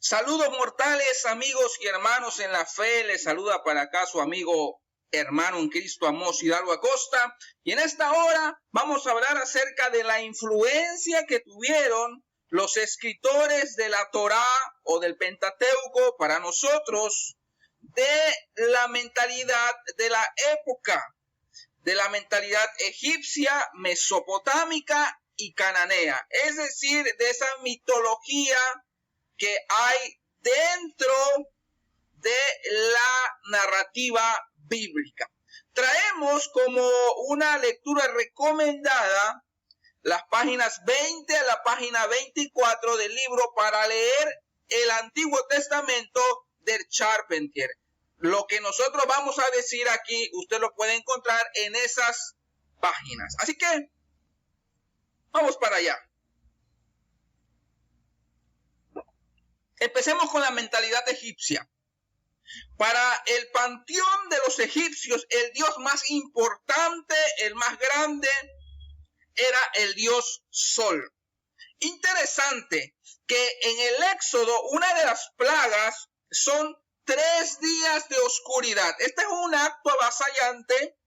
Saludos mortales, amigos y hermanos en la fe. Les saluda para acá su amigo hermano en Cristo, Amós Hidalgo Acosta. Y en esta hora vamos a hablar acerca de la influencia que tuvieron los escritores de la Torá o del Pentateuco para nosotros, de la mentalidad de la época, de la mentalidad egipcia, mesopotámica y cananea. Es decir, de esa mitología que hay dentro de la narrativa bíblica. Traemos como una lectura recomendada las páginas 20 a la página 24 del libro para leer el Antiguo Testamento del Charpentier. Lo que nosotros vamos a decir aquí, usted lo puede encontrar en esas páginas. Así que, vamos para allá. Empecemos con la mentalidad egipcia. Para el panteón de los egipcios, el dios más importante, el más grande, era el dios Sol. Interesante que en el Éxodo, una de las plagas son 3 días de oscuridad. Este es un acto avasallante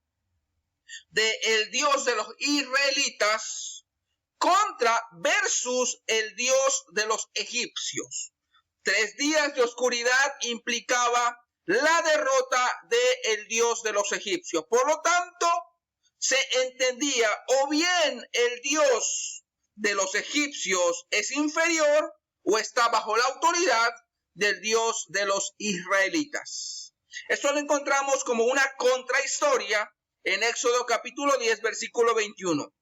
del dios de los israelitas versus el dios de los egipcios. 3 días de oscuridad implicaba la derrota del dios de los egipcios. Por lo tanto, se entendía o bien el dios de los egipcios es inferior o está bajo la autoridad del dios de los israelitas. Esto lo encontramos como una contrahistoria en Éxodo capítulo 10, versículo 21.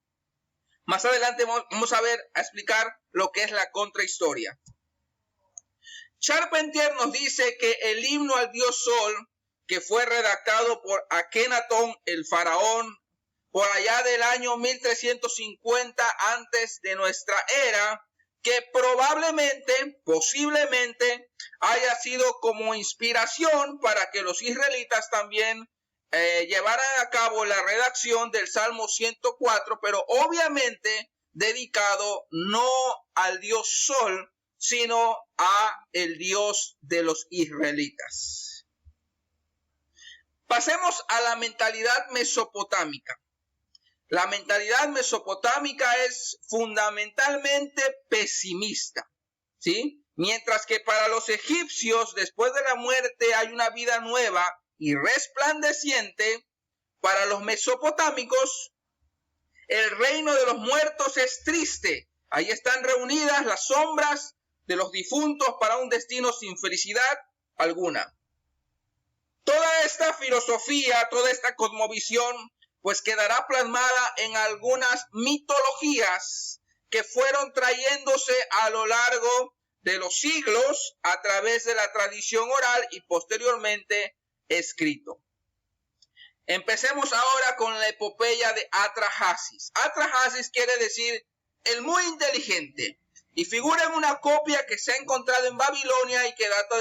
Más adelante vamos a explicar lo que es la contrahistoria. Charpentier nos dice que el himno al dios Sol, que fue redactado por Akenatón el faraón por allá del año 1350 antes de nuestra era, que posiblemente haya sido como inspiración para que los israelitas también llevaran a cabo la redacción del Salmo 104, pero obviamente dedicado no al dios Sol, sino a el dios de los israelitas. Pasemos a la mentalidad mesopotámica. La mentalidad mesopotámica es fundamentalmente pesimista, ¿sí? Mientras que para los egipcios, después de la muerte hay una vida nueva y resplandeciente, para los mesopotámicos, el reino de los muertos es triste. Ahí están reunidas las sombras de los difuntos para un destino sin felicidad alguna. Toda esta filosofía, toda esta cosmovisión, pues quedará plasmada en algunas mitologías que fueron trayéndose a lo largo de los siglos a través de la tradición oral y posteriormente escrito. Empecemos ahora con la epopeya de Atrahasis. Atrahasis quiere decir el muy inteligente, y figura en una copia que se ha encontrado en Babilonia y que data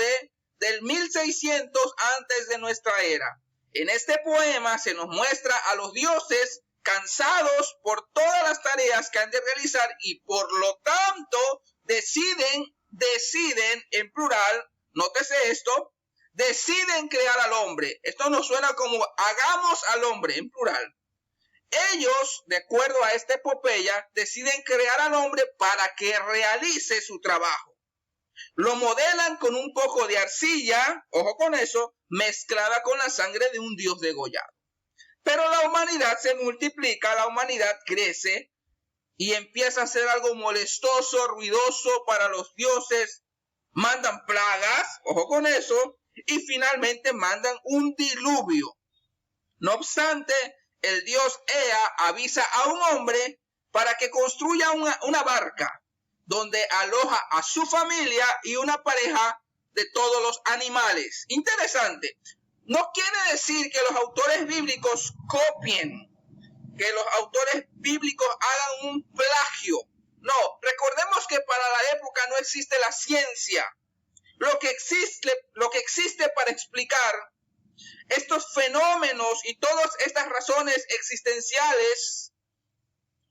del 1600 antes de nuestra era. En este poema se nos muestra a los dioses cansados por todas las tareas que han de realizar y por lo tanto deciden en plural, nótese esto, deciden crear al hombre. Esto nos suena como hagamos al hombre en plural. Ellos, de acuerdo a esta epopeya, deciden crear al hombre para que realice su trabajo. Lo modelan con un poco de arcilla, ojo con eso, mezclada con la sangre de un dios degollado. Pero la humanidad se multiplica, la humanidad crece y empieza a ser algo molestoso, ruidoso para los dioses. Mandan plagas, ojo con eso, y finalmente mandan un diluvio. No obstante, el dios Ea avisa a un hombre para que construya una barca donde aloja a su familia y una pareja de todos los animales. Interesante. No quiere decir que los autores bíblicos copien, que los autores bíblicos hagan un plagio. No, recordemos que para la época no existe la ciencia. Lo que existe para explicar estos fenómenos y todas estas razones existenciales,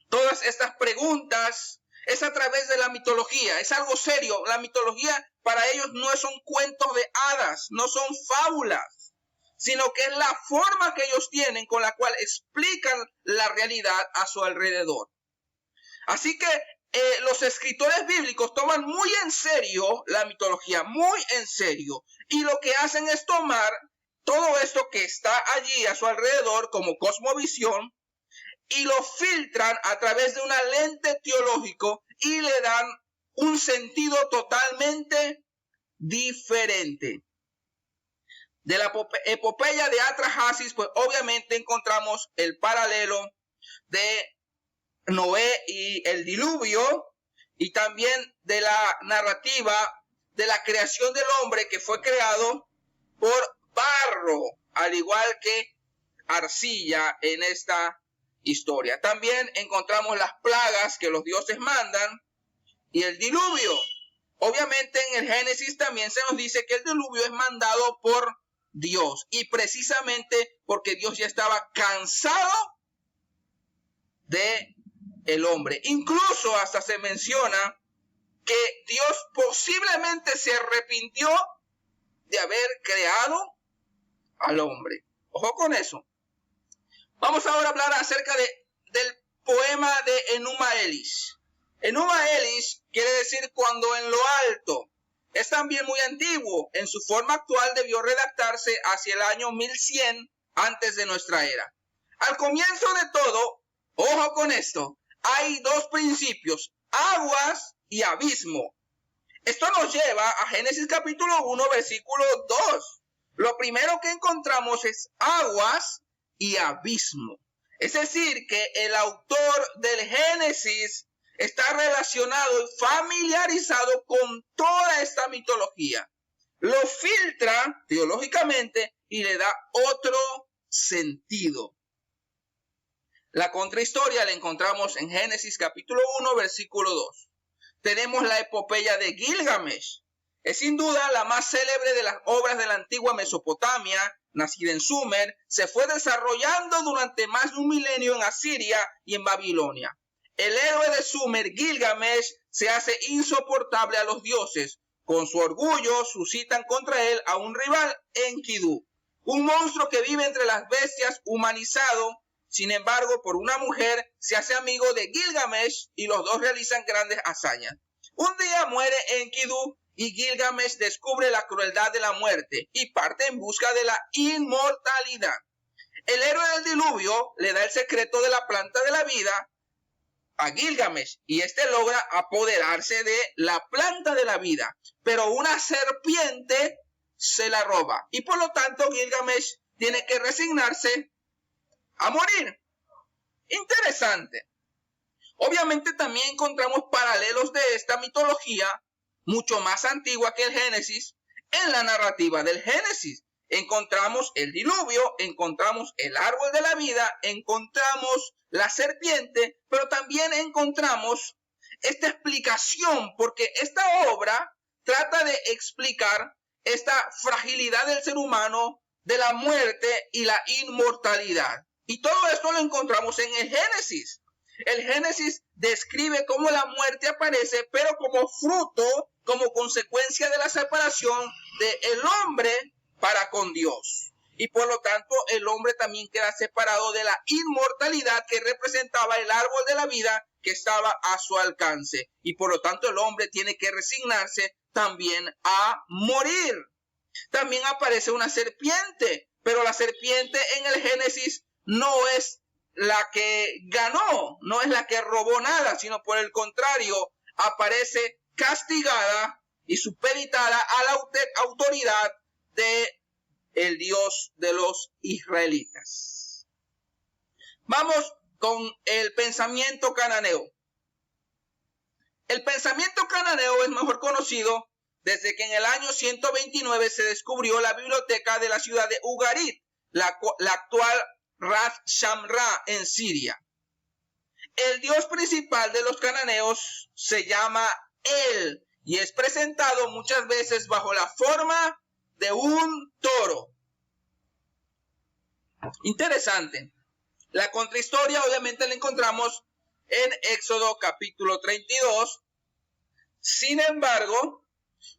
todas estas preguntas, es a través de la mitología. Es algo serio. La mitología para ellos no son cuentos de hadas, no son fábulas, sino que es la forma que ellos tienen con la cual explican la realidad a su alrededor. Así que los escritores bíblicos toman muy en serio la mitología, muy en serio. Y lo que hacen es tomar todo esto que está allí a su alrededor como cosmovisión y lo filtran a través de una lente teológico y le dan un sentido totalmente diferente. De la epopeya de Atrahasis, pues obviamente encontramos el paralelo de Noé y el diluvio, y también de la narrativa de la creación del hombre, que fue creado por barro, al igual que arcilla en esta historia. También encontramos las plagas que los dioses mandan y el diluvio. Obviamente en el Génesis también se nos dice que el diluvio es mandado por Dios, y precisamente porque Dios ya estaba cansado de el hombre. Incluso hasta se menciona que Dios posiblemente se arrepintió de haber creado al hombre. Ojo con eso. Vamos ahora a hablar acerca del poema de Enuma Elish. Enuma Elish quiere decir cuando en lo alto. Es también muy antiguo. En su forma actual debió redactarse hacia el año 1100 antes de nuestra era. Al comienzo de todo, ojo con esto, hay dos principios, aguas y abismo. Esto nos lleva a Génesis capítulo 1, versículo 2. Lo primero que encontramos es aguas y abismo. Es decir, que el autor del Génesis está relacionado y familiarizado con toda esta mitología. Lo filtra teológicamente y le da otro sentido. La contrahistoria la encontramos en Génesis capítulo 1, versículo 2. Tenemos la epopeya de Gilgamesh. Es sin duda la más célebre de las obras de la antigua Mesopotamia, nacida en Sumer, se fue desarrollando durante más de un milenio en Asiria y en Babilonia. El héroe de Sumer, Gilgamesh, se hace insoportable a los dioses. Con su orgullo suscitan contra él a un rival, Enkidu, un monstruo que vive entre las bestias, humanizado. Sin embargo, por una mujer se hace amigo de Gilgamesh y los dos realizan grandes hazañas. Un día muere Enkidu y Gilgamesh descubre la crueldad de la muerte y parte en busca de la inmortalidad. El héroe del diluvio le da el secreto de la planta de la vida a Gilgamesh y este logra apoderarse de la planta de la vida, pero una serpiente se la roba y por lo tanto Gilgamesh tiene que resignarse a morir. Interesante. Obviamente también encontramos paralelos de esta mitología, mucho más antigua que el Génesis, en la narrativa del Génesis. Encontramos el diluvio, encontramos el árbol de la vida, encontramos la serpiente, pero también encontramos esta explicación, porque esta obra trata de explicar esta fragilidad del ser humano, de la muerte y la inmortalidad. Y todo esto lo encontramos en el Génesis. El Génesis describe cómo la muerte aparece, pero como fruto, como consecuencia de la separación del hombre para con Dios. Y por lo tanto, el hombre también queda separado de la inmortalidad que representaba el árbol de la vida que estaba a su alcance. Y por lo tanto, el hombre tiene que resignarse también a morir. También aparece una serpiente, pero la serpiente en el Génesis no es la que ganó, no es la que robó nada, sino por el contrario, aparece castigada y supeditada a la autoridad de el Dios de los israelitas. Vamos con el pensamiento cananeo. El pensamiento cananeo es mejor conocido desde que en el año 129 se descubrió la biblioteca de la ciudad de Ugarit, la actual Ras Shamra en Siria. El dios principal de los cananeos se llama El y es presentado muchas veces bajo la forma de un toro. Interesante. La contrahistoria obviamente la encontramos en Éxodo capítulo 32. Sin embargo,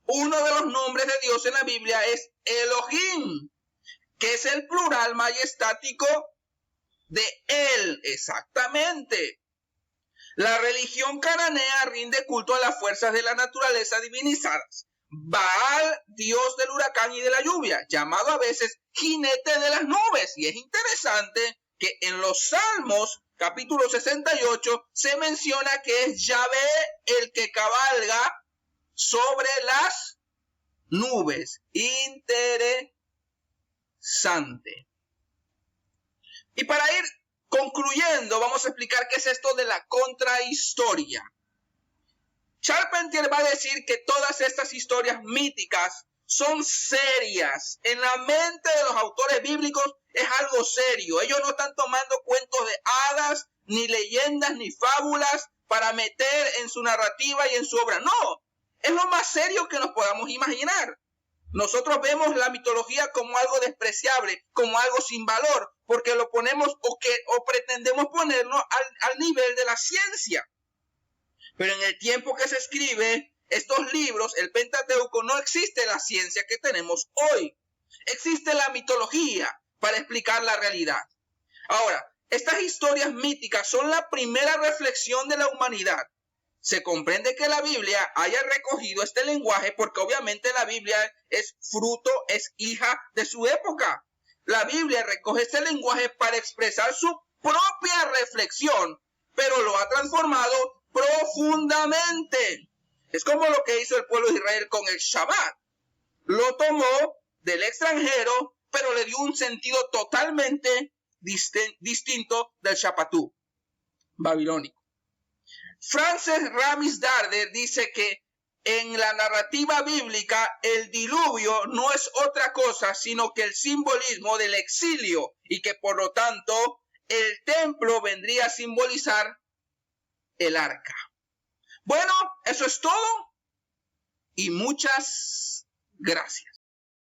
uno de los nombres de Dios en la Biblia es Elohim, que es el plural majestático de Él, exactamente. La religión cananea rinde culto a las fuerzas de la naturaleza divinizadas. Baal, dios del huracán y de la lluvia, llamado a veces jinete de las nubes. Y es interesante que en los Salmos, capítulo 68, se menciona que es Yahvé el que cabalga sobre las nubes. Interesante. Y para ir concluyendo, vamos a explicar qué es esto de la contrahistoria. Charpentier va a decir que todas estas historias míticas son serias. En la mente de los autores bíblicos es algo serio. Ellos no están tomando cuentos de hadas, ni leyendas, ni fábulas para meter en su narrativa y en su obra. No, es lo más serio que nos podamos imaginar. Nosotros vemos la mitología como algo despreciable, como algo sin valor, porque lo ponemos o pretendemos ponerlo al nivel de la ciencia. Pero en el tiempo que se escribe estos libros, el Pentateuco, no existe la ciencia que tenemos hoy. Existe la mitología para explicar la realidad. Ahora, estas historias míticas son la primera reflexión de la humanidad. Se comprende que la Biblia haya recogido este lenguaje porque obviamente la Biblia es hija de su época. La Biblia recoge este lenguaje para expresar su propia reflexión, pero lo ha transformado profundamente. Es como lo que hizo el pueblo de Israel con el Shabbat. Lo tomó del extranjero, pero le dio un sentido totalmente distinto del Shabbatú babilónico. Frances Ramis Darder dice que en la narrativa bíblica el diluvio no es otra cosa sino que el simbolismo del exilio y que por lo tanto el templo vendría a simbolizar el arca. Bueno, eso es todo y muchas gracias.